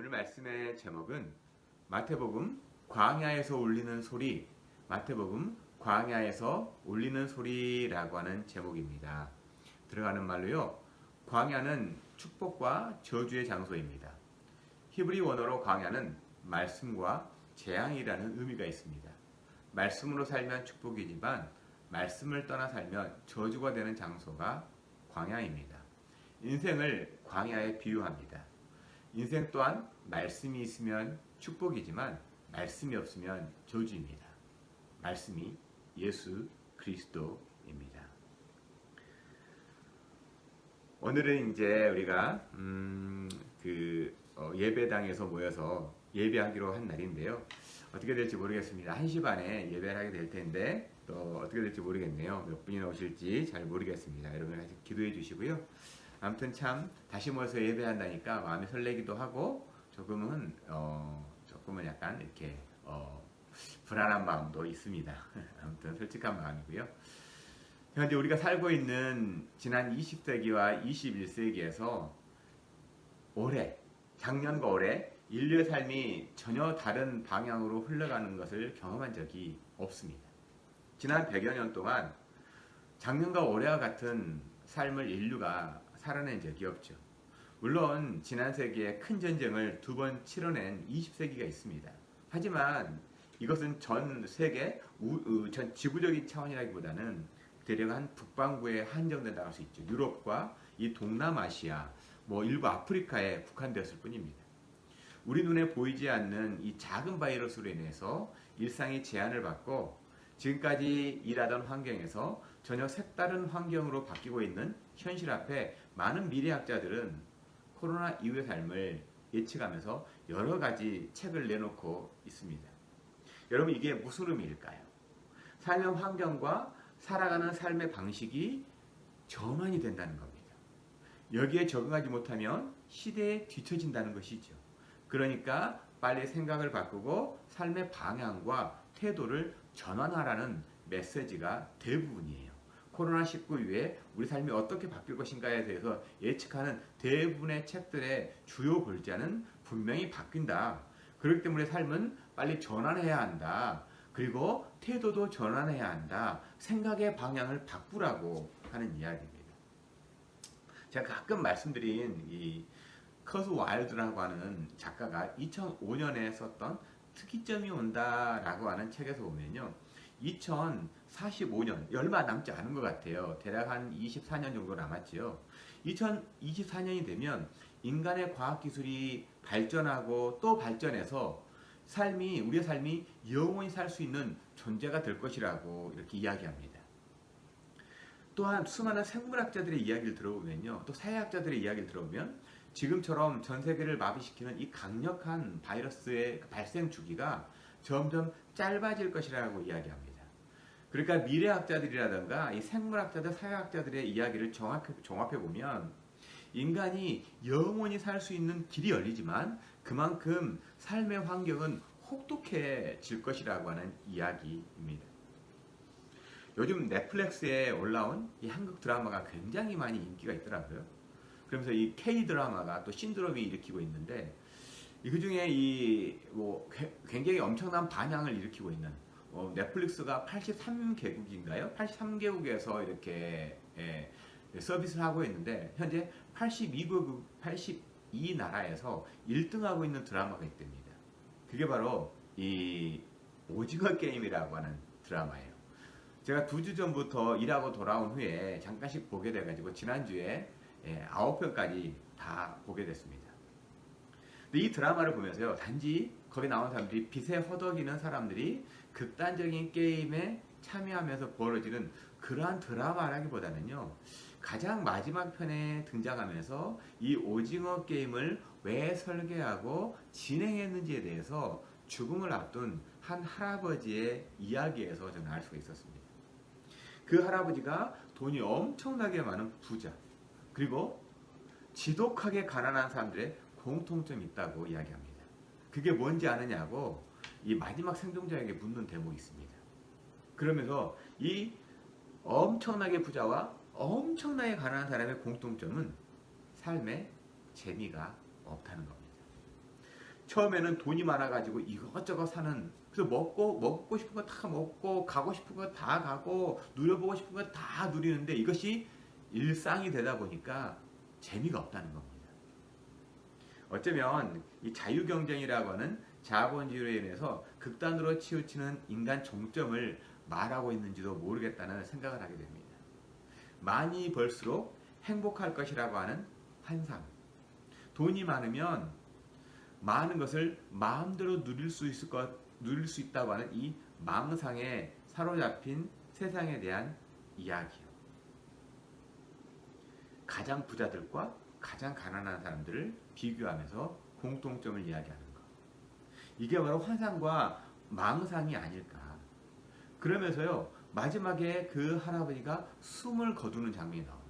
오늘 말씀의 제목은 마태복음 광야에서 울리는 소리, 마태복음 광야에서 울리는 소리라고 하는 제목입니다. 들어가는 말로요. 광야는 축복과 저주의 장소입니다. 히브리 원어로 광야는 말씀과 재앙이라는 의미가 있습니다. 말씀으로 살면 축복이지만 말씀을 떠나 살면 저주가 되는 장소가 광야입니다. 인생을 광야에 비유합니다. 인생 또한 말씀이 있으면 축복이지만 말씀이 없으면 저주입니다. 말씀이 예수 그리스도입니다. 오늘은 이제 우리가 예배당에서 모여서 예배하기로 한 날인데요. 어떻게 될지 모르겠습니다. 1시 반에 예배를 하게 될 텐데 또 어떻게 될지 모르겠네요. 몇 분이나 오실지 잘 모르겠습니다. 여러분 같이 기도해 주시고요. 아무튼 참 다시 모여서 예배한다니까 마음이 설레기도 하고 조금은 약간 이렇게 불안한 마음도 있습니다. 아무튼 솔직한 마음이고요. 현재 우리가 살고 있는 지난 20세기와 21세기에서 작년과 올해 인류의 삶이 전혀 다른 방향으로 흘러가는 것을 경험한 적이 없습니다. 지난 100여 년 동안 작년과 올해와 같은 삶을 인류가 살아낸 적이 없죠. 물론 지난 세기에 큰 전쟁을 2번 치러낸 20세기가 있습니다. 하지만 이것은 전 세계, 전 지구적인 차원이라기보다는 대략 한 북반구에 한정된다고 할 수 있죠. 유럽과 이 동남아시아, 일부 아프리카에 국한되었을 뿐입니다. 우리 눈에 보이지 않는 이 작은 바이러스로 인해서 일상이 제한을 받고 지금까지 일하던 환경에서 전혀 색다른 환경으로 바뀌고 있는 현실 앞에 많은 미래학자들은 코로나 이후의 삶을 예측하면서 여러 가지 책을 내놓고 있습니다. 여러분 이게 무슨 의미일까요? 삶의 환경과 살아가는 삶의 방식이 전환이 된다는 겁니다. 여기에 적응하지 못하면 시대에 뒤처진다는 것이죠. 그러니까 빨리 생각을 바꾸고 삶의 방향과 태도를 전환하라는 메시지가 대부분이에요. 코로나19 이후에 우리 삶이 어떻게 바뀔 것인가에 대해서 예측하는 대부분의 책들의 주요 골자는 분명히 바뀐다. 그렇기 때문에 삶은 빨리 전환해야 한다. 그리고 태도도 전환해야 한다. 생각의 방향을 바꾸라고 하는 이야기입니다. 제가 가끔 말씀드린 이 커스 와일드라고 하는 작가가 2005년에 썼던 특이점이 온다라고 하는 책에서 보면요. 2045년, 얼마 남지 않은 것 같아요. 대략 한 24년 정도 남았지요. 2024년이 되면 인간의 과학기술이 발전하고 또 발전해서 우리의 삶이 영원히 살 수 있는 존재가 될 것이라고 이렇게 이야기합니다. 또한 수많은 생물학자들의 이야기를 들어보면요. 또 사회학자들의 이야기를 들어보면 지금처럼 전 세계를 마비시키는 이 강력한 바이러스의 발생 주기가 점점 짧아질 것이라고 이야기합니다. 그러니까 미래학자들이라든가 이 생물학자들, 사회학자들의 이야기를 종합해 보면 인간이 영원히 살 수 있는 길이 열리지만 그만큼 삶의 환경은 혹독해질 것이라고 하는 이야기입니다. 요즘 넷플릭스에 올라온 이 한국 드라마가 굉장히 많이 인기가 있더라고요. 그러면서 이 K-드라마가 또 신드롬이 일으키고 있는데 그 중에 굉장히 엄청난 반향을 일으키고 있는 넷플릭스가 83개국인가요? 83개국에서 이렇게 서비스를 하고 있는데 현재 82나라에서 1등하고 있는 드라마가 있답니다. 그게 바로 이 오징어 게임이라고 하는 드라마예요. 제가 2주 전부터 일하고 돌아온 후에 잠깐씩 보게 돼가지고 지난주에 9편까지 다 보게 됐습니다. 근데 이 드라마를 보면서요, 단지 거기 나온 사람들이 빛에 허덕이는 사람들이 극단적인 게임에 참여하면서 벌어지는 그러한 드라마라기보다는요, 가장 마지막 편에 등장하면서 이 오징어 게임을 왜 설계하고 진행했는지에 대해서 죽음을 앞둔 한 할아버지의 이야기에서 저는 알 수가 있었습니다. 그 할아버지가 돈이 엄청나게 많은 부자, 그리고 지독하게 가난한 사람들의 공통점이 있다고 이야기합니다. 그게 뭔지 아느냐고 이 마지막 생존자에게 묻는 대목이 있습니다. 그러면서 이 엄청나게 부자와 엄청나게 가난한 사람의 공통점은 삶에 재미가 없다는 겁니다. 처음에는 돈이 많아가지고 이것저것 사는, 그래서 먹고 싶은 거 다 먹고 가고 싶은 거 다 가고 누려보고 싶은 거 다 누리는데 이것이 일상이 되다 보니까 재미가 없다는 겁니다. 어쩌면 이 자유경쟁이라고 하는 자본주의로 인해서 극단으로 치우치는 인간 종점을 말하고 있는지도 모르겠다는 생각을 하게 됩니다. 많이 벌수록 행복할 것이라고 하는 환상. 돈이 많으면 많은 것을 마음대로 누릴 수 있다고 하는 이 망상에 사로잡힌 세상에 대한 이야기요. 가장 부자들과 가장 가난한 사람들을 비교하면서 공통점을 이야기하는 것. 이게 바로 환상과 망상이 아닐까. 그러면서요, 마지막에 그 할아버지가 숨을 거두는 장면이 나옵니다.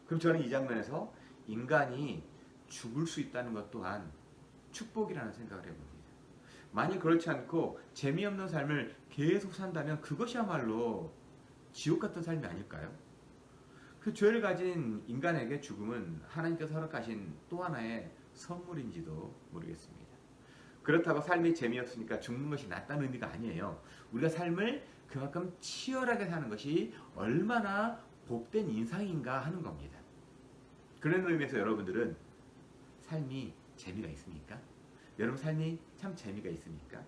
그럼 저는 이 장면에서 인간이 죽을 수 있다는 것 또한 축복이라는 생각을 해봅니다. 만약 그렇지 않고 재미없는 삶을 계속 산다면 그것이야말로 지옥 같은 삶이 아닐까요? 그 죄를 가진 인간에게 죽음은 하나님께서 허락하신 또 하나의 선물인지도 모르겠습니다. 그렇다고 삶이 재미없으니까 죽는 것이 낫다는 의미가 아니에요. 우리가 삶을 그만큼 치열하게 사는 것이 얼마나 복된 인상인가 하는 겁니다. 그런 의미에서 여러분들은 삶이 재미가 있습니까? 여러분 삶이 참 재미가 있습니까?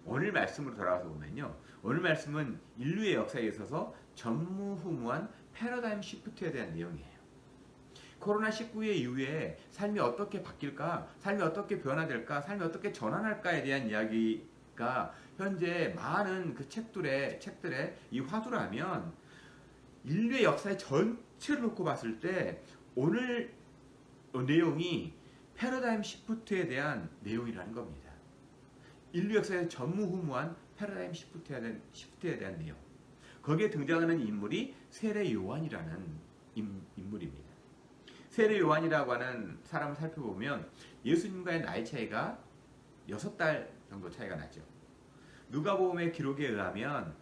오늘 말씀으로 돌아와서 보면요. 오늘 말씀은 인류의 역사에 있어서 전무후무한 패러다임 시프트에 대한 내용이에요. 코로나19 이후에 삶이 어떻게 바뀔까? 삶이 어떻게 변화될까? 삶이 어떻게 전환할까에 대한 이야기가 현재 많은 그 책들의 이 화두라면 인류의 역사의 전체를 놓고 봤을 때 오늘 내용이 패러다임 시프트에 대한 내용이라는 겁니다. 인류 역사의 전무후무한 패러다임 시프트에 대한 내용. 거기에 등장하는 인물이 세례 요한이라는 인물입니다. 세례 요한이라고 하는 사람을 살펴보면 예수님과의 나이 차이가 6달 정도 차이가 나죠. 누가복음의 기록에 의하면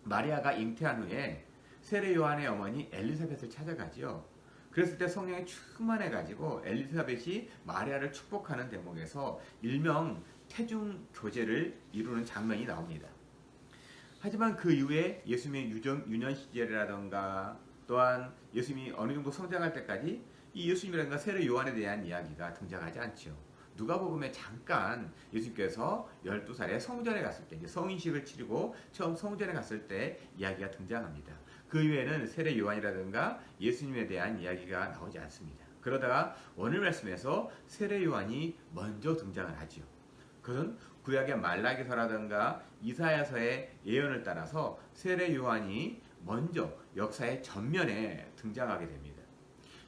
마리아가 잉태한 후에 세례 요한의 어머니 엘리사벳을 찾아가지요. 그랬을 때 성령이 충만해가지고 엘리사벳이 마리아를 축복하는 대목에서 일명 태중 교제를 이루는 장면이 나옵니다. 하지만 그 이후에 예수님의 유년 시절이라던가 또한 예수님이 어느 정도 성장할 때까지 이 예수님이라든가 세례 요한에 대한 이야기가 등장하지 않죠. 누가복음에 잠깐 예수님께서 12살에 성전에 갔을 때, 성인식을 치르고 처음 성전에 갔을 때 이야기가 등장합니다. 그 이후에는 세례 요한이라든가 예수님에 대한 이야기가 나오지 않습니다. 그러다가 오늘 말씀에서 세례 요한이 먼저 등장을 하죠. 그것은 구약의 말라기서라든가 이사야서의 예언을 따라서 세례 요한이 먼저 역사의 전면에 등장하게 됩니다.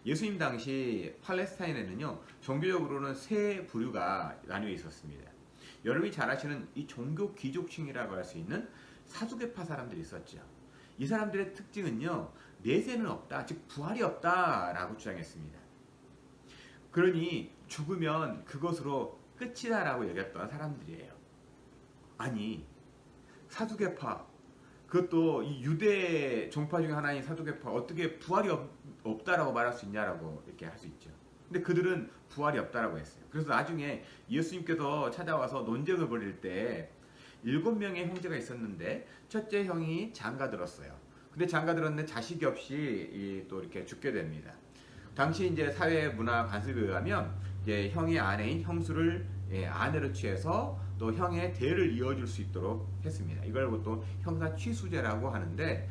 예수님 당시 팔레스타인에는요, 종교적으로는 세 부류가 나뉘어 있었습니다. 여러분이 잘 아시는 이 종교 귀족층이라고 할 수 있는 사두개파 사람들이 있었죠. 이 사람들의 특징은요, 내세는 없다, 즉 부활이 없다라고 주장했습니다. 그러니 죽으면 그것으로 끝이다라고 여겼던 사람들이에요. 아니, 사두개파, 그것도 이 유대 종파 중에 하나인 사두개파, 어떻게 부활이 없다라고 말할 수 있냐라고 이렇게 할 수 있죠. 근데 그들은 부활이 없다라고 했어요. 그래서 나중에 예수님께서 찾아와서 논쟁을 벌일 때 7명의 형제가 있었는데 첫째 형이 장가들었어요. 근데 장가들었는데 자식이 없이 또 이렇게 죽게 됩니다. 당시 이제 사회 문화 관습에 의하면 이제 형의 아내인 형수를 아내로 취해서 또 형의 대를 이어줄 수 있도록 했습니다. 이걸 또 형사 취수제라고 하는데,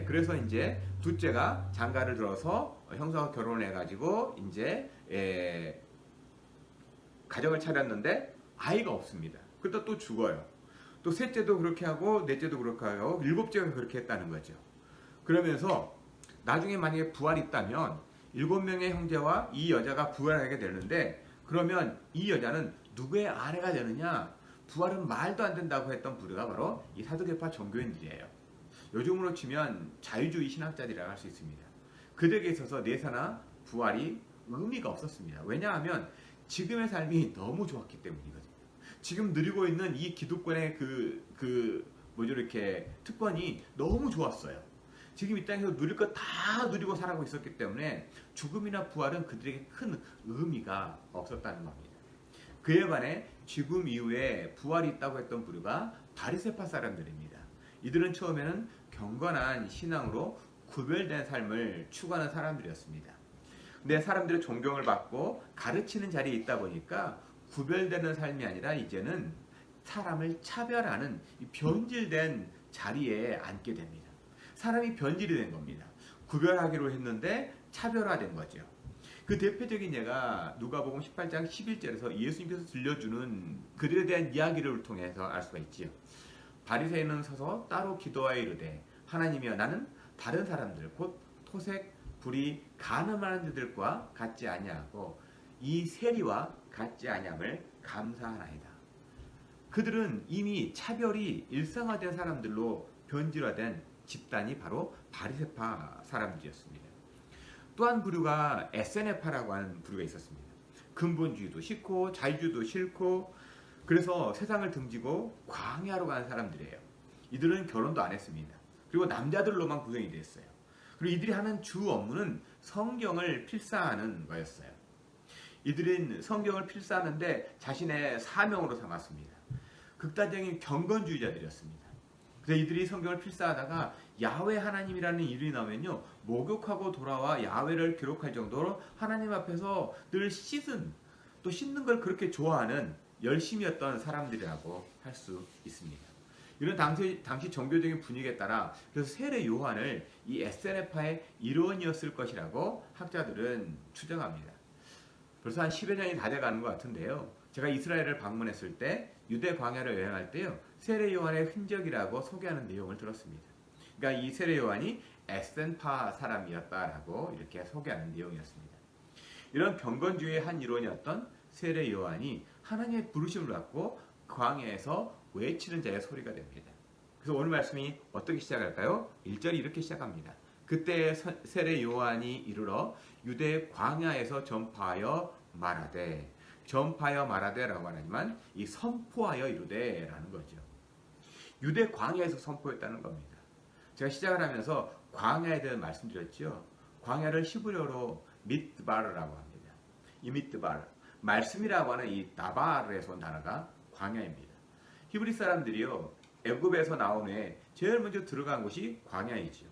그래서 이제 둘째가 장가를 들어서 형사와 결혼을 해가지고 이제 가정을 차렸는데 아이가 없습니다. 그러다 또 죽어요. 또 셋째도 그렇게 하고 넷째도 그렇게 하고 7째가 그렇게 했다는 거죠. 그러면서 나중에 만약에 부활이 있다면 7명의 형제와 이 여자가 부활하게 되는데, 그러면 이 여자는 누구의 아내가 되느냐? 부활은 말도 안 된다고 했던 부류가 바로 이 사두개파 종교인들이에요. 요즘으로 치면 자유주의 신학자들이라고 할 수 있습니다. 그들에게 있어서 내세나 부활이 의미가 없었습니다. 왜냐하면 지금의 삶이 너무 좋았기 때문이거든요. 지금 누리고 있는 이 기득권의 이렇게 특권이 너무 좋았어요. 지금 이 땅에서 누릴 거 다 누리고 살아가고 있었기 때문에 죽음이나 부활은 그들에게 큰 의미가 없었다는 겁니다. 그에 반해 죽음 이후에 부활이 있다고 했던 부류가 바리새파 사람들입니다. 이들은 처음에는 경건한 신앙으로 구별된 삶을 추구하는 사람들이었습니다. 근데 사람들의 존경을 받고 가르치는 자리에 있다 보니까 구별되는 삶이 아니라 이제는 사람을 차별하는 변질된 자리에 앉게 됩니다. 사람이 변질이 된 겁니다. 구별하기로 했는데 차별화된 거죠. 그 대표적인 예가 누가복음 18장 11절에서 예수님께서 들려주는 그들에 대한 이야기를 통해서 알 수가 있지요. 바리새인은 서서 따로 기도하여 이르되 하나님이여 나는 다른 사람들 곧 토색, 불의, 간음하는 자들과 같지 아니하고 이 세리와 같지 아니함을 감사하나이다. 그들은 이미 차별이 일상화된 사람들로 변질화된 집단이 바로 바리새파 사람들이었습니다. 또한 부류가 에세네파라고 하는 부류가 있었습니다. 근본주의도 싫고 자유주의도 싫고 그래서 세상을 등지고 광야로 가는 사람들이에요. 이들은 결혼도 안 했습니다. 그리고 남자들로만 구성이 됐어요. 그리고 이들이 하는 주 업무는 성경을 필사하는 거였어요. 이들은 성경을 필사하는데 자신의 사명으로 삼았습니다. 극단적인 경건주의자들이었습니다. 그래서 이들이 성경을 필사하다가 야훼 하나님이라는 이름이 나오면요 목욕하고 돌아와 야훼를 기록할 정도로 하나님 앞에서 늘 또 씻는 걸 그렇게 좋아하는 열심이었던 사람들이라고 할 수 있습니다. 이런 당시 종교적인 분위기에 따라 그래서 세례 요한을 이 에세네파의 일원이었을 것이라고 학자들은 추정합니다. 벌써 한 10여 년이 다 돼가는 것 같은데요. 제가 이스라엘을 방문했을 때 유대 광야를 여행할 때요. 세례 요한의 흔적이라고 소개하는 내용을 들었습니다. 그러니까 이 세례 요한이 에센파 사람이었다라고 이렇게 소개하는 내용이었습니다. 이런 경건주의의 한 일원이었던 세례 요한이 하나님의 부르심을 받고 광야에서 외치는 자의 소리가 됩니다. 그래서 오늘 말씀이 어떻게 시작할까요? 1절이 이렇게 시작합니다. 그때 세례 요한이 이르러 유대 광야에서 전파하여 말하되라고 하지만 이 선포하여 이르되라는 거죠. 유대 광야에서 선포했다는 겁니다. 제가 시작을 하면서 광야에 대해 말씀드렸죠. 광야를 히브리어로 미드바르라고 합니다. 이 미드바르 말씀이라고 하는 이 다바르에서 온 단어가 광야입니다. 히브리 사람들이요 애굽에서 나온 후에 제일 먼저 들어간 곳이 광야이죠.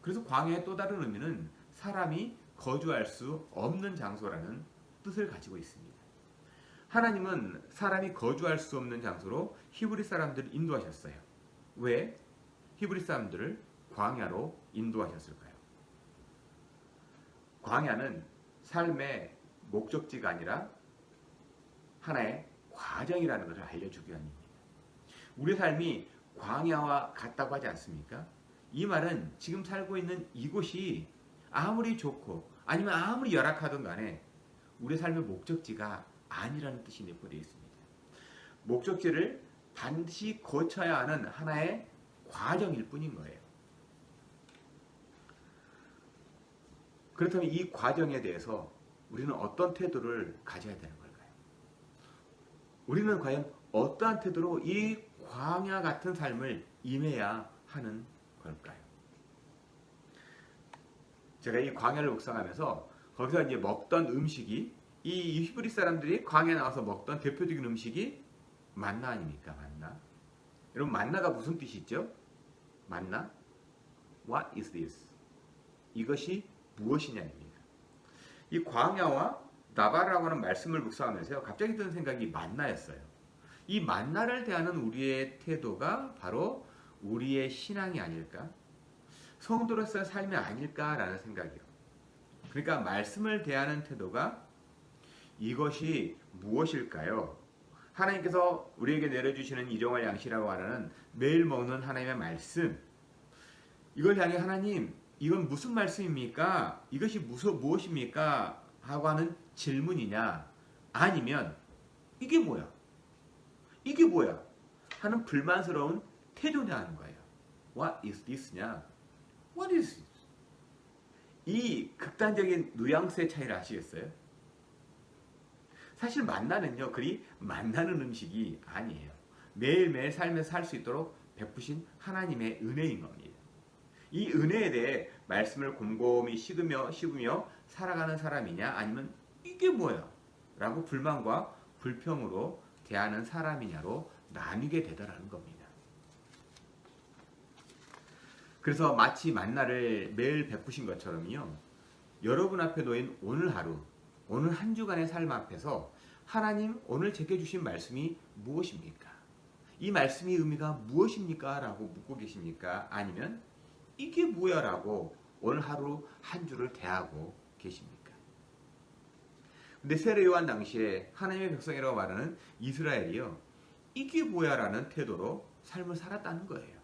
그래서 광야의 또 다른 의미는 사람이 거주할 수 없는 장소라는 뜻을 가지고 있습니다. 하나님은 사람이 거주할 수 없는 장소로 히브리 사람들을 인도하셨어요. 왜 히브리 사람들을 광야로 인도하셨을까요? 광야는 삶의 목적지가 아니라 하나의 과정이라는 것을 알려주기 위함입니다. 우리 삶이 광야와 같다고 하지 않습니까? 이 말은 지금 살고 있는 이곳이 아무리 좋고 아니면 아무리 열악하든 간에 우리 삶의 목적지가 아니라는 뜻이 내포되어 있습니다. 목적지를 반드시 거쳐야 하는 하나의 과정일 뿐인 거예요. 그렇다면 이 과정에 대해서 우리는 어떤 태도를 가져야 되는 걸까요? 우리는 과연 어떠한 태도로 이 광야 같은 삶을 임해야 하는 걸까요? 제가 이 광야를 묵상하면서 거기서 이제 먹던 음식이 이 히브리 사람들이 광야에 나와서 먹던 대표적인 음식이 만나 아닙니까? 만나. 여러분 만나가 무슨 뜻이죠? 만나? What is this? 이것이 무엇이냐입니다. 이 광야와 나바라고 하는 말씀을 묵상하면서 갑자기 드는 생각이 만나였어요. 이 만나를 대하는 우리의 태도가 바로 우리의 신앙이 아닐까? 성도로서의 삶이 아닐까라는 생각이요. 그러니까 말씀을 대하는 태도가 이것이 무엇일까요? 하나님께서 우리에게 내려주시는 일용할 양식이라고 하는 매일 먹는 하나님의 말씀, 이걸 향해 하나님 이건 무슨 말씀입니까? 이것이 무엇입니까? 하고 하는 질문이냐, 아니면 이게 뭐야? 이게 뭐야? 하는 불만스러운 태도냐 하는 거예요. What is this냐? What is this? 이 극단적인 뉘앙스의 차이를 아시겠어요? 사실 만나는요, 그리 만나는 음식이 아니에요. 매일매일 삶에서 살 수 있도록 베푸신 하나님의 은혜인 겁니다. 이 은혜에 대해 말씀을 곰곰이 씹으며 살아가는 사람이냐, 아니면 이게 뭐야? 라고 불만과 불평으로 대하는 사람이냐로 나뉘게 되더라는 겁니다. 그래서 마치 만나를 매일 베푸신 것처럼요. 여러분 앞에 놓인 오늘 하루, 오늘 한 주간의 삶 앞에서 하나님 오늘 제게 주신 말씀이 무엇입니까? 이 말씀의 의미가 무엇입니까? 라고 묻고 계십니까? 아니면 이게 뭐야? 라고 오늘 하루 한 주를 대하고 계십니까? 근데 세례 요한 당시에 하나님의 백성이라고 말하는 이스라엘이요. 이게 뭐야? 라는 태도로 삶을 살았다는 거예요.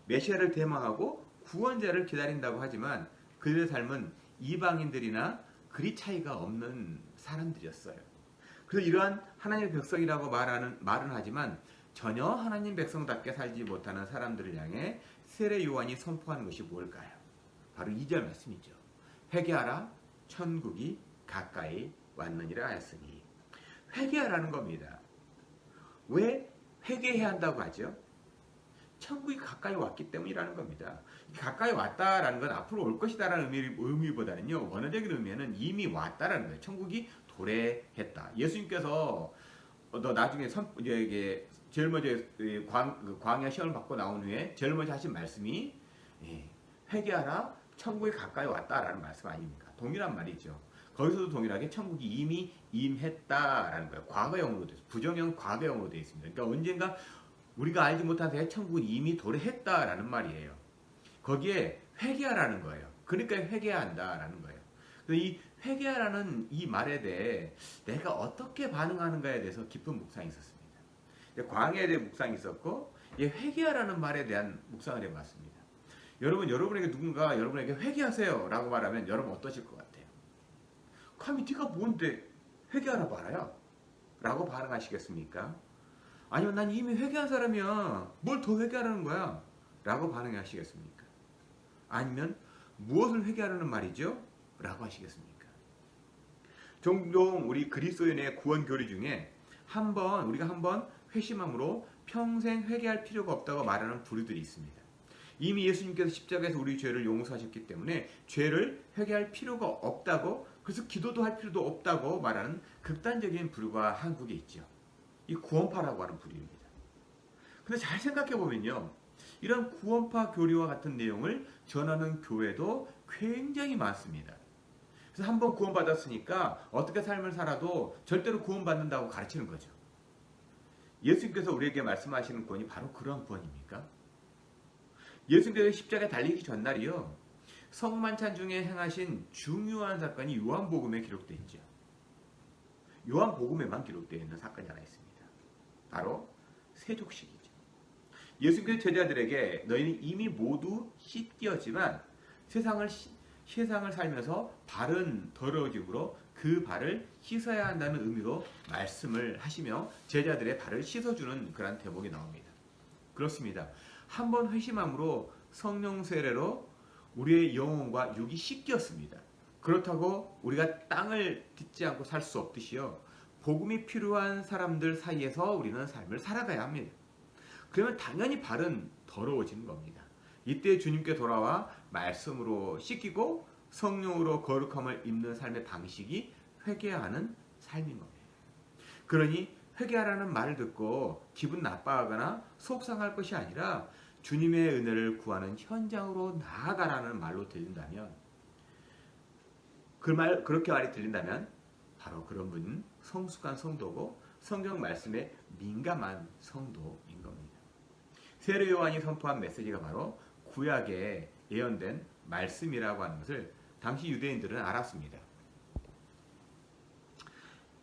메시아를 대망하고 구원자를 기다린다고 하지만 그들의 삶은 이방인들이나 그리 차이가 없는 사람들이었어요. 그래서 이러한 하나님의 백성이라고 말은 하지만 전혀 하나님 백성답게 살지 못하는 사람들을 향해 세례 요한이 선포하는 것이 뭘까요? 바로 2절 말씀이죠. 회개하라, 천국이 가까이 왔느니라 하였으니. 회개하라는 겁니다. 왜 회개해야 한다고 하죠? 천국이 가까이 왔기 때문이라는 겁니다. 가까이 왔다라는 건 앞으로 올 것이다라는 의미보다는요. 원어적인 의미는 이미 왔다라는 거예요. 천국이 도래했다. 예수님께서 너 나중에 제일 먼저 광야 시험을 받고 나온 후에 제일 먼저 하신 말씀이 회개하라, 천국이 가까이 왔다라는 말씀 아닙니까? 동일한 말이죠. 거기서도 동일하게 천국이 이미 임했다라는 거예요. 과거형으로 돼 있어요. 부정형 과거형으로 되어 있습니다. 그러니까 언젠가 우리가 알지 못한 사이에 천국은 이미 도래했다라는 말이에요. 거기에 회개하라는 거예요. 그러니까 회개해야 한다라는 거예요. 이 회개하라는 이 말에 대해 내가 어떻게 반응하는가에 대해서 깊은 묵상이 있었습니다. 광야에 대해 묵상이 있었고 회개하라는 말에 대한 묵상을 해봤습니다. 여러분에게 누군가 여러분에게 회개하세요 라고 말하면 여러분 어떠실 것 같아요? 감히 네가 뭔데 회개하라 말아요? 라고 반응하시겠습니까? 아니면 난 이미 회개한 사람이야. 뭘 더 회개하라는 거야? 라고 반응하시겠습니까? 아니면 무엇을 회개하라는 말이죠? 라고 하시겠습니까? 종종 우리 그리스도인의 구원 교리 중에 우리가 한번 회심함으로 평생 회개할 필요가 없다고 말하는 부류들이 있습니다. 이미 예수님께서 십자가에서 우리 죄를 용서하셨기 때문에 죄를 회개할 필요가 없다고, 그래서 기도도 할 필요도 없다고 말하는 극단적인 부류가 한국에 있죠. 이 구원파라고 하는 부류입니다. 근데 잘 생각해 보면요. 이런 구원파 교리와 같은 내용을 전하는 교회도 굉장히 많습니다. 그래서 한번 구원받았으니까 어떻게 삶을 살아도 절대로 구원받는다고 가르치는 거죠. 예수님께서 우리에게 말씀하시는 구원이 바로 그런 구원입니까? 예수님께서 십자가에 달리기 전날이요. 성만찬 중에 행하신 중요한 사건이 요한복음에 기록되어 있죠. 요한복음에만 기록되어 있는 사건이 하나 있습니다. 바로 세족식이죠. 예수님께서 제자들에게 너희는 이미 모두 씻겼지만 세상을 살면서 발은 더러워지므로 그 발을 씻어야 한다는 의미로 말씀을 하시며 제자들의 발을 씻어주는 그런 대목이 나옵니다. 그렇습니다. 한번 회심함으로 성령 세례로 우리의 영혼과 육이 씻겼습니다. 그렇다고 우리가 땅을 딛지 않고 살 수 없듯이요. 복음이 필요한 사람들 사이에서 우리는 삶을 살아가야 합니다. 그러면 당연히 발은 더러워지는 겁니다. 이때 주님께 돌아와 말씀으로 씻기고 성령으로 거룩함을 입는 삶의 방식이 회개하는 삶인 겁니다. 그러니 회개하라는 말을 듣고 기분 나빠하거나 속상할 것이 아니라 주님의 은혜를 구하는 현장으로 나아가라는 말로 들린다면, 그렇게 말이 들린다면 바로 그런 분은 성숙한 성도고 성경 말씀에 민감한 성도인 겁니다. 세례 요한이 선포한 메시지가 바로 구약에 예언된 말씀이라고 하는 것을 당시 유대인들은 알았습니다.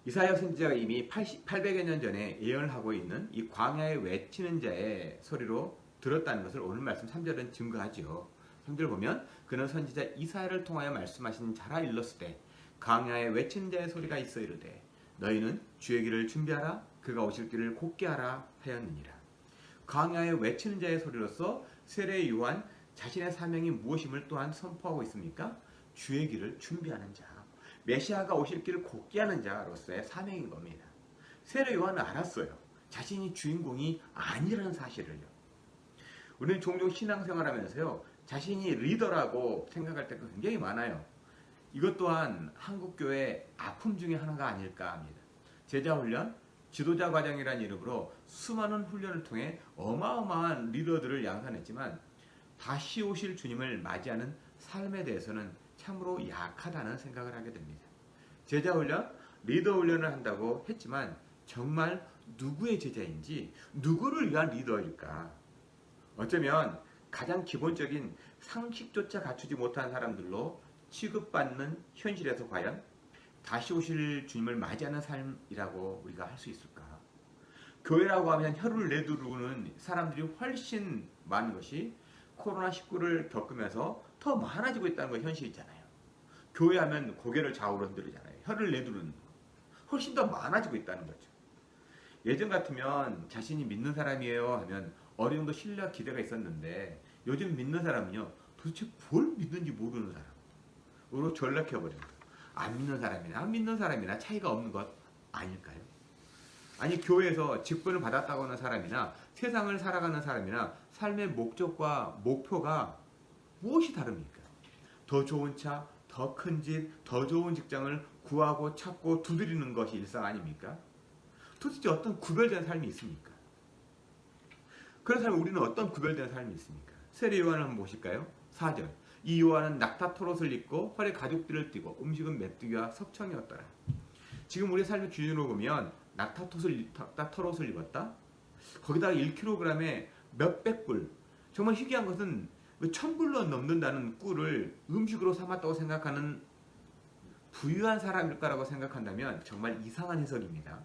이사야 선지자가 이미 800여 년 전에 예언을 하고 있는 이 광야에 외치는 자의 소리로 들었다는 것을 오늘 말씀 3절은 증거하죠. 3절 보면 그는 선지자 이사야를 통하여 말씀하신 자라 일렀으되 광야에 외치는 자의 소리가 있어 이르되 너희는 주의 길을 준비하라 그가 오실 길을 곧게 하라 하였느니라. 광야에 외치는 자의 소리로서 세례 요한 자신의 사명이 무엇임을 또한 선포하고 있습니까? 주의 길을 준비하는 자, 메시아가 오실 길을 곧게 하는 자로서의 사명인 겁니다. 세례 요한은 알았어요. 자신이 주인공이 아니라는 사실을요. 우리는 종종 신앙생활하면서요. 자신이 리더라고 생각할 때가 굉장히 많아요. 이것 또한 한국교회의 아픔 중에 하나가 아닐까 합니다. 제자훈련, 지도자 과정이라는 이름으로 수많은 훈련을 통해 어마어마한 리더들을 양산했지만 다시 오실 주님을 맞이하는 삶에 대해서는 참으로 약하다는 생각을 하게 됩니다. 제자훈련, 리더훈련을 한다고 했지만 정말 누구의 제자인지 누구를 위한 리더일까? 어쩌면 가장 기본적인 상식조차 갖추지 못한 사람들로 취급받는 현실에서 과연 다시 오실 주님을 맞이하는 삶이라고 우리가 할 수 있을까? 교회라고 하면 혀를 내두르는 사람들이 훨씬 많은 것이 코로나19를 겪으면서 더 많아지고 있다는 건 현실이잖아요. 교회 하면 고개를 좌우로 흔들잖아요. 혀를 내두르는 훨씬 더 많아지고 있다는 거죠. 예전 같으면 자신이 믿는 사람이에요 하면 어느 정도 신뢰와 기대가 있었는데 요즘 믿는 사람은요 도대체 뭘 믿는지 모르는 사람으로 전락해버려요. 안 믿는 사람이나 안 믿는 사람이나 차이가 없는 것 아닐까요? 아니 교회에서 직분을 받았다고 하는 사람이나 세상을 살아가는 사람이나 삶의 목적과 목표가 무엇이 다릅니까? 더 좋은 차, 더 큰 집, 더 좋은 직장을 구하고 찾고 두드리는 것이 일상 아닙니까? 도대체 어떤 구별된 삶이 있습니까? 그래서 우리는 어떤 구별된 삶이 있습니까? 세례 요한을 한번 보실까요? 4절. 이 요한은 낙타 털옷을 입고 허리에 가죽띠를 띠고 음식은 메뚜기와 석청이었더라. 지금 우리 삶의 기준으로 보면 낙타 털옷을 입었다. 거기다가 1kg에 몇백 꿀. 정말 희귀한 것은 1000불로 넘는다는 꿀을 음식으로 삼았다고 생각하는 부유한 사람일까라고 생각한다면 정말 이상한 해석입니다.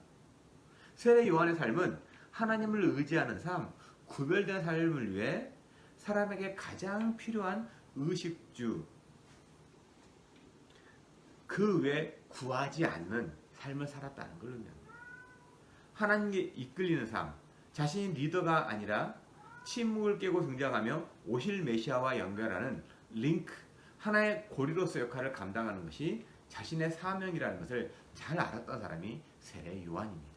세례 요한의 삶은 하나님을 의지하는 삶, 구별된 삶을 위해 사람에게 가장 필요한 의식주, 그 외에 구하지 않는 삶을 살았다는 걸 의미합니다. 하나님께 이끌리는 삶, 자신이 리더가 아니라 침묵을 깨고 등장하며 오실 메시아와 연결하는 링크, 하나의 고리로서 역할을 감당하는 것이 자신의 사명이라는 것을 잘 알았던 사람이 세례 요한입니다.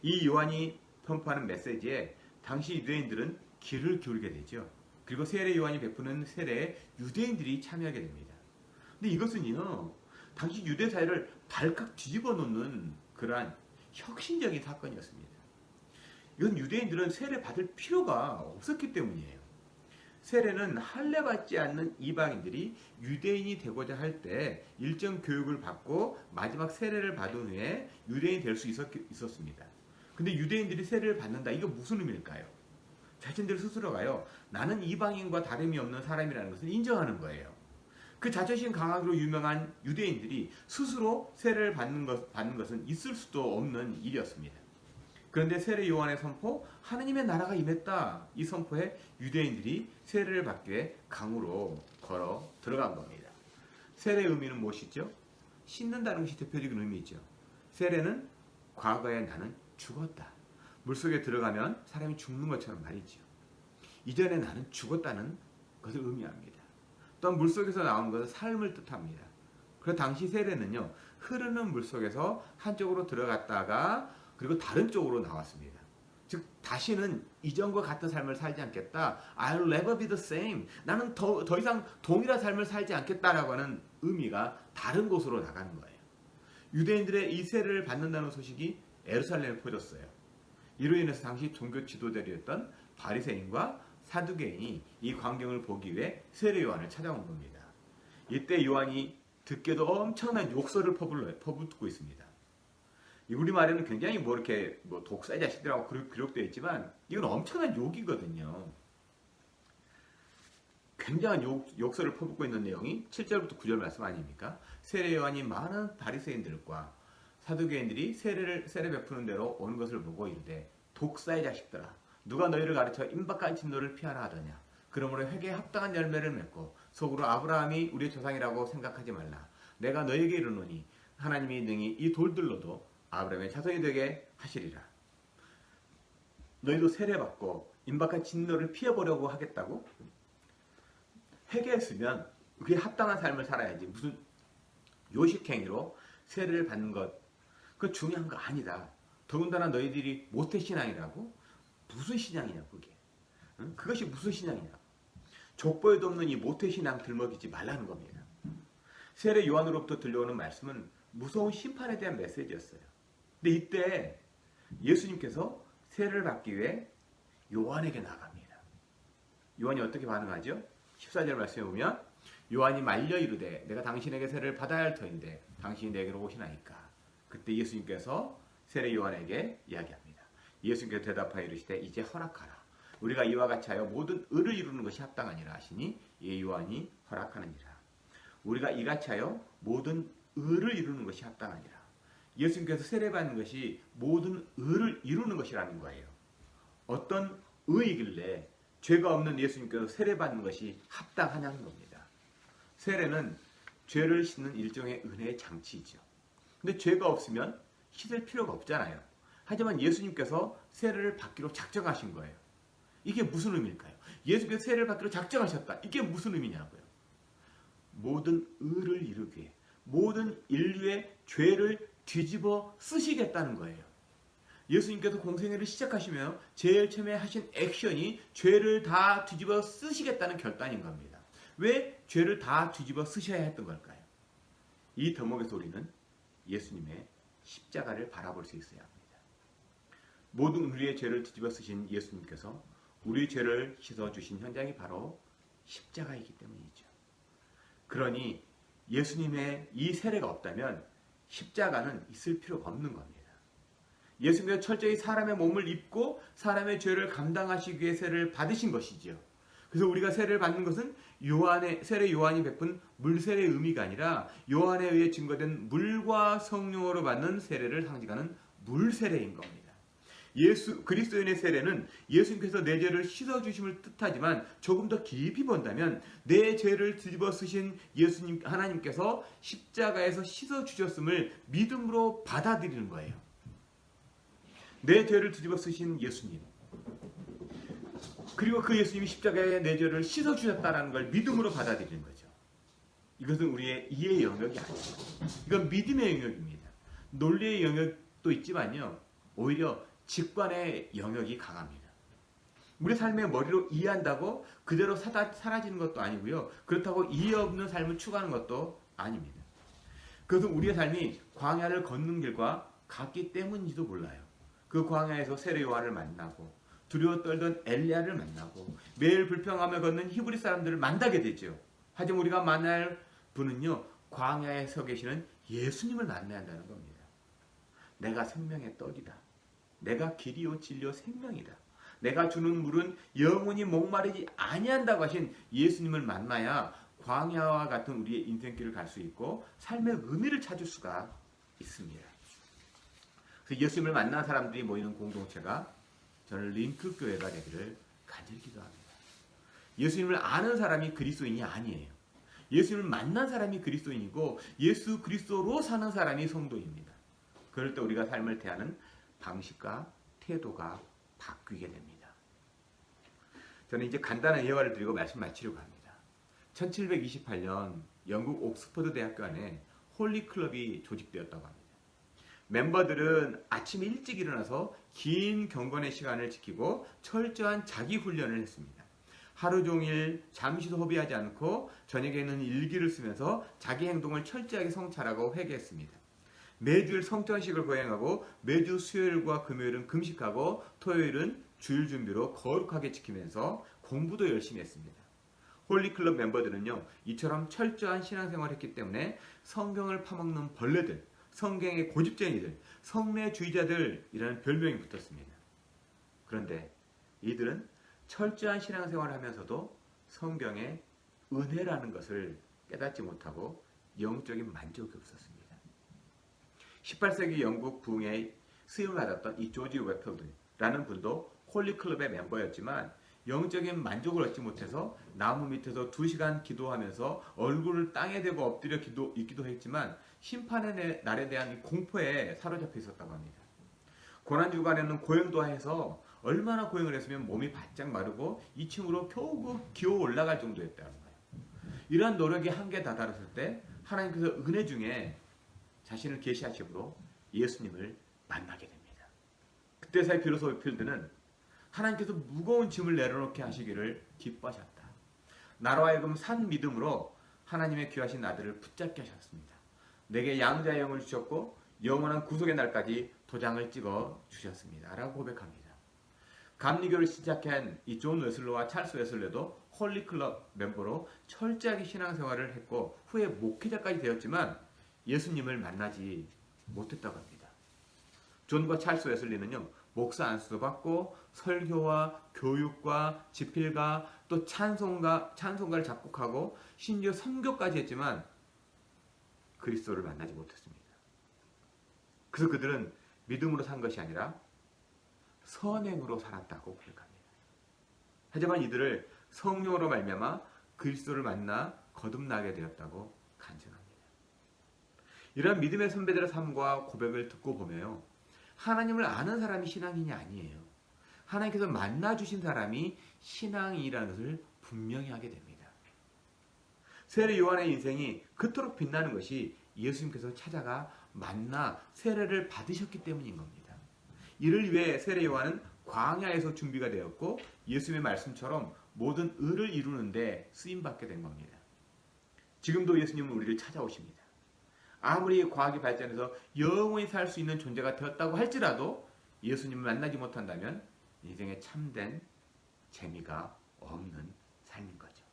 이 요한이 선포하는 메시지에 당시 유대인들은 귀를 기울이게 되죠. 그리고 세례 요한이 베푸는 세례에 유대인들이 참여하게 됩니다. 근데 이것은요, 당시 유대 사회를 발칵 뒤집어 놓는 그러한 혁신적인 사건이었습니다. 이건 유대인들은 세례 받을 필요가 없었기 때문이에요. 세례는 할례 받지 않는 이방인들이 유대인이 되고자 할 때 일정 교육을 받고 마지막 세례를 받은 후에 유대인이 될 수 있었습니다. 근데 유대인들이 세례를 받는다. 이거 무슨 의미일까요? 자신들 스스로가요, 나는 이방인과 다름이 없는 사람이라는 것을 인정하는 거예요. 그 자존심 강하기로 유명한 유대인들이 스스로 세례를 받는 것은 있을 수도 없는 일이었습니다. 그런데 세례 요한의 선포, 하느님의 나라가 임했다. 이 선포에 유대인들이 세례를 받기 위해 강으로 걸어 들어간 겁니다. 세례의 의미는 무엇이죠? 씻는다는 것이 대표적인 의미죠. 세례는 과거에 나는 죽었다. 물속에 들어가면 사람이 죽는 것처럼 말이죠. 이전에 나는 죽었다는 것을 의미합니다. 또한 물속에서 나온 것은 삶을 뜻합니다. 그래서 당시 세례는요, 흐르는 물속에서 한쪽으로 들어갔다가 그리고 다른 쪽으로 나왔습니다. 즉 다시는 이전과 같은 삶을 살지 않겠다. I'll never be the same. 나는 더 이상 동일한 삶을 살지 않겠다라고 하는 의미가 다른 곳으로 나가는 거예요. 유대인들의 이 세례를 받는다는 소식이 예루살렘에 퍼졌어요. 이로 인해서 당시 종교 지도자였던 바리새인과 사두개인이 이 광경을 보기 위해 세례 요한을 찾아온 겁니다. 이때 요한이 듣게도 엄청난 욕설을 퍼붓고 있습니다. 우리말에는 굉장히 이렇게 독사의 자식들하고 기록되어 있지만 이건 엄청난 욕이거든요. 굉장한 욕설을 퍼붓고 있는 내용이 7절부터 9절 말씀 아닙니까? 세례 요한이 많은 바리새인들과 사두개인들이 세례 베푸는 대로 오는 것을 보고 이르되 독사의 자식들아, 누가 너희를 가르쳐 임박한 진노를 피하라 하더냐? 그러므로 회개에 합당한 열매를 맺고 속으로 아브라함이 우리의 조상이라고 생각하지 말라. 내가 너희에게 이르노니 하나님이 능히 이 돌들로도 아브라함의 자손이 되게 하시리라. 너희도 세례받고 임박한 진노를 피해보려고 하겠다고? 회개했으면 그에 합당한 삶을 살아야지. 무슨 요식행위로 세례를 받는 것, 그건 중요한 거 아니다. 더군다나 너희들이 모태신앙이라고? 무슨 신앙이냐 그게. 응? 그것이 무슨 신앙이냐. 족보에도 없는 이 모태신앙 들먹이지 말라는 겁니다. 세례 요한으로부터 들려오는 말씀은 무서운 심판에 대한 메시지였어요. 근데 이때 예수님께서 세례를 받기 위해 요한에게 나갑니다. 요한이 어떻게 반응하죠? 14절 말씀에 보면 요한이 말려 이르되 내가 당신에게 세례를 받아야 할 터인데 당신이 내게로 오시나이까. 그때 예수님께서 세례 요한에게 이야기합니다. 예수님께서 대답하여 이르시되 이제 허락하라. 우리가 이와 같이 하여 모든 의를 이루는 것이 합당하니라 하시니 이에 요한이 허락하느니라. 우리가 이같이 하여 모든 의를 이루는 것이 합당하니라. 예수님께서 세례받는 것이 모든 의를 이루는 것이라는 거예요. 어떤 의이길래 죄가 없는 예수님께서 세례받는 것이 합당하냐는 겁니다. 세례는 죄를 씻는 일종의 은혜의 장치이죠. 근데 죄가 없으면 씻을 필요가 없잖아요. 하지만 예수님께서 세례를 받기로 작정하신 거예요. 이게 무슨 의미일까요? 예수께서 세례를 받기로 작정하셨다. 이게 무슨 의미냐고요. 모든 의를 이루기 위해 모든 인류의 죄를 뒤집어 쓰시겠다는 거예요. 예수님께서 공생애를 시작하시며 제일 처음에 하신 액션이 죄를 다 뒤집어 쓰시겠다는 결단인 겁니다. 왜 죄를 다 뒤집어 쓰셔야 했던 걸까요? 이 대목에서 우리는 예수님의 십자가를 바라볼 수 있어야 합니다. 모든 우리의 죄를 뒤집어 쓰신 예수님께서 우리 죄를 씻어주신 현장이 바로 십자가이기 때문이죠. 그러니 예수님의 이 세례가 없다면 십자가는 있을 필요가 없는 겁니다. 예수님께서 철저히 사람의 몸을 입고 사람의 죄를 감당하시기 위해 세례를 받으신 것이지요. 그래서 우리가 세례를 받는 것은 세례 요한이 베푼 물세례의 의미가 아니라 요한에 의해 증거된 물과 성령으로 받는 세례를 상징하는 물세례인 겁니다. 그리스도인의 세례는 예수님께서 내 죄를 씻어주심을 뜻하지만 조금 더 깊이 본다면 내 죄를 뒤집어 쓰신 예수님 하나님께서 십자가에서 씻어주셨음을 믿음으로 받아들이는 거예요. 내 죄를 뒤집어 쓰신 예수님, 그리고 그 예수님이 십자가에 내 죄를 씻어주셨다는 걸 믿음으로 받아들이는 거죠. 이것은 우리의 이해의 영역이 아니에요. 이건 믿음의 영역입니다. 논리의 영역도 있지만요, 오히려 직관의 영역이 강합니다. 우리 삶의 머리로 이해한다고 그대로 사라지는 것도 아니고요, 그렇다고 이해 없는 삶을 추구하는 것도 아닙니다. 그것은 우리의 삶이 광야를 걷는 길과 같기 때문인지도 몰라요. 그 광야에서 세례 요한을 만나고 두려워 떨던 엘리야를 만나고 매일 불평하며 걷는 히브리 사람들을 만나게 되죠. 하지만 우리가 만날 분은요, 광야에 서 계시는 예수님을 만나야 한다는 겁니다. 내가 생명의 떡이다. 내가 길이요 진리요 생명이다. 내가 주는 물은 영원히 목마르지 아니한다고 하신 예수님을 만나야 광야와 같은 우리의 인생길을 갈 수 있고 삶의 의미를 찾을 수가 있습니다. 그래서 예수님을 만난 사람들이 모이는 공동체가 저는 링크교회가 되기를 간절히 기도합니다. 예수님을 아는 사람이 그리스도인이 아니에요. 예수님을 만난 사람이 그리스도인이고 예수 그리스도로 사는 사람이 성도입니다. 그럴 때 우리가 삶을 대하는 방식과 태도가 바뀌게 됩니다. 저는 이제 간단한 예화를 드리고 말씀 마치려고 합니다. 1728년 영국 옥스퍼드 대학교 안에 홀리 클럽이 조직되었다고 합니다. 멤버들은 아침 일찍 일어나서 긴 경건의 시간을 지키고 철저한 자기 훈련을 했습니다. 하루 종일 잠시도 허비하지 않고 저녁에는 일기를 쓰면서 자기 행동을 철저하게 성찰하고 회개했습니다. 매주일 성전식을 거행하고 매주 수요일과 금요일은 금식하고 토요일은 주일 준비로 거룩하게 지키면서 공부도 열심히 했습니다. 홀리클럽 멤버들은요, 이처럼 철저한 신앙생활을 했기 때문에 성경을 파먹는 벌레들, 성경의 고집쟁이들, 성례주의자들이라는 별명이 붙었습니다. 그런데 이들은 철저한 신앙생활을 하면서도 성경의 은혜라는 것을 깨닫지 못하고 영적인 만족이 없었습니다. 18세기 영국 부흥에 쓰임을 받았던 이 조지 웨필드라는 분도 홀리클럽의 멤버였지만 영적인 만족을 얻지 못해서 나무 밑에서 2시간 기도하면서 얼굴을 땅에 대고 엎드려 있기도 했지만 심판의 날에 대한 공포에 사로잡혀 있었다고 합니다. 고난주간에는 고행도 해서 얼마나 고행을 했으면 몸이 바짝 마르고 2층으로 겨우 기어 올라갈 정도였다는 거예요. 이러한 노력이 한계에 다다랐을 때 하나님께서 은혜 중에 자신을 계시하심으로 예수님을 만나게 됩니다. 그때서야 비로소 웨필드는 하나님께서 무거운 짐을 내려놓게 하시기를 기뻐하셨다. 나로 하여금 산 믿음으로 하나님의 귀하신 아들을 붙잡게 하셨습니다. 내게 양자의 영을 주셨고 영원한 구속의 날까지 도장을 찍어 주셨습니다. 라고 고백합니다. 감리교를 시작한 이 존 웨슬러와 찰스 웨슬러도 홀리클럽 멤버로 철저하게 신앙생활을 했고 후에 목회자까지 되었지만 예수님을 만나지 못했다고 합니다. 존과 찰스 웨슬리는요, 목사 안수도 받고 설교와 교육과 집필가 또 찬송가를 작곡하고 심지어 선교까지 했지만 그리스도를 만나지 못했습니다. 그래서 그들은 믿음으로 산 것이 아니라 선행으로 살았다고 고백합니다. 하지만 이들을 성령으로 말미암아 그리스도를 만나 거듭나게 되었다고 간증합니다. 이런 믿음의 선배들의 삶과 고백을 듣고 보면요, 하나님을 아는 사람이 신앙인이 아니에요. 하나님께서 만나주신 사람이 신앙인이라는 것을 분명히 하게 됩니다. 세례 요한의 인생이 그토록 빛나는 것이 예수님께서 찾아가 만나 세례를 받으셨기 때문인 겁니다. 이를 위해 세례 요한은 광야에서 준비가 되었고 예수님의 말씀처럼 모든 의를 이루는데 쓰임받게 된 겁니다. 지금도 예수님은 우리를 찾아오십니다. 아무리 과학이 발전해서 영원히 살 수 있는 존재가 되었다고 할지라도 예수님을 만나지 못한다면 인생에 참된 재미가 없는 삶인 거죠.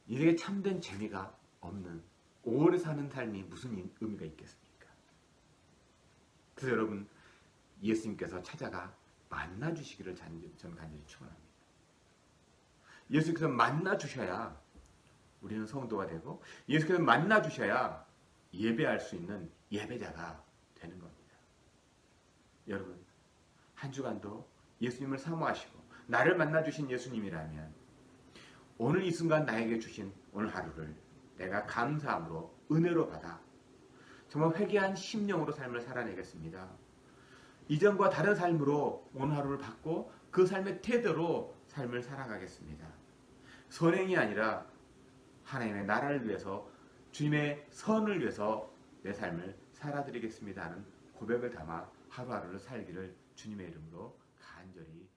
인생에 참된 재미가 없는 오래 사는 삶이 무슨 의미가 있겠습니까? 그래서 여러분, 예수님께서 찾아가 만나주시기를 저는 간절히 축원합니다. 예수님께서 만나주셔야 우리는 성도가 되고 예수께서 만나주셔야 예배할 수 있는 예배자가 되는 겁니다. 여러분, 한 주간도 예수님을 사모하시고 나를 만나주신 예수님이라면 오늘 이 순간 나에게 주신 오늘 하루를 내가 감사함으로 은혜로 받아 정말 회개한 심령으로 삶을 살아내겠습니다. 이전과 다른 삶으로 오늘 하루를 받고 그 삶의 태도로 삶을 살아가겠습니다. 선행이 아니라 하나님의 나라를 위해서 주님의 선을 위해서 내 삶을 살아드리겠습니다 하는 고백을 담아 하루하루를 살기를 주님의 이름으로 간절히